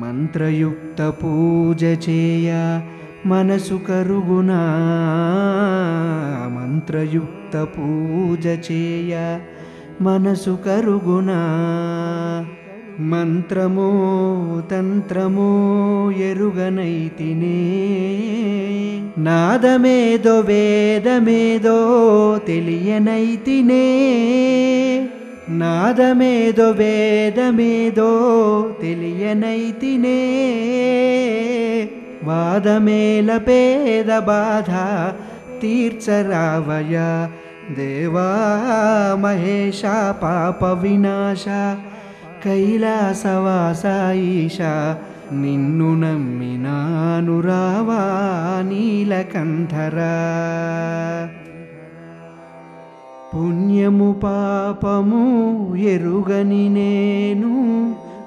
మంత్రయుక్త పూజ చేయ మనసు కరుగునా, మంత్రయుక్త పూజ చేయ మనసు కరుగునా. మంత్రమో తంత్రమో ఎరుగనైతినే, నాదమేదో వేదమేదో తెలియనైతినే, నాదమేదో వేదమేదో తెలియనైతినే. వాదమేల పేద బాధ తీర్చరావయ దేవా మహేశ పాప వినాశ కైలాసవాస ఈశ. నిన్ను నమ్మినాను రావా నీలకంఠరా. పుణ్యము పాపము ఎరుగని నేను,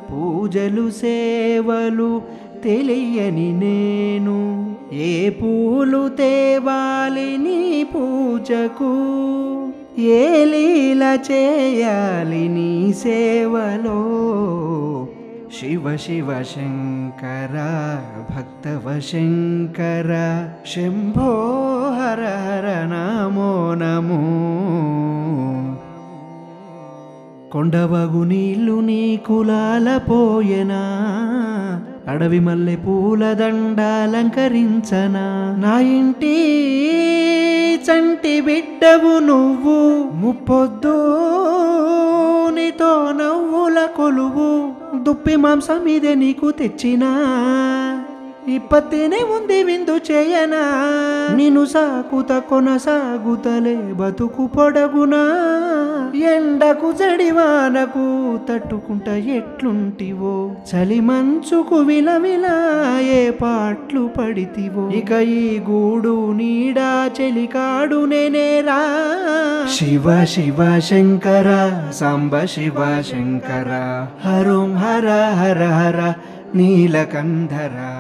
పూజలు సేవలు తెలియని నేను. ఏ పూలు తేవాలి నీ పూజకు, ఏ లీల చేయాలి నీ సేవలో. శివ శివ శంకర భక్తవ శంకర, శంభో హర హర నమో నమో. కొండవగు నీళ్ళు నీ కులాల పోయెనా, అడవి మల్లె పూల దండాలంకరించనా. నా ఇంటి చంటి బిడ్డవు నువ్వు, ముప్పొద్దు నీతో నవ్వుల కొలువు. దుప్పి మాంసం ఇదే నీకు తెచ్చినా, ఇప్పత్తేనే ఉంది విందు చేయనా. నిన్ను సాకుత కొనసాగుతలే బతుకు పొడగునా. ఎండకు జడివానకు తట్టుకుంట ఎట్లుంటివో, చలి మంచుకు విలవిలా ఏ పాట్లు పడితివో. ఇక ఈ గూడు నీడా చెలికాడు నేనేరా. శివ శివ శంకర సాంబ శివ శంకర, హరోం హర హర హర నీలకంఠరా.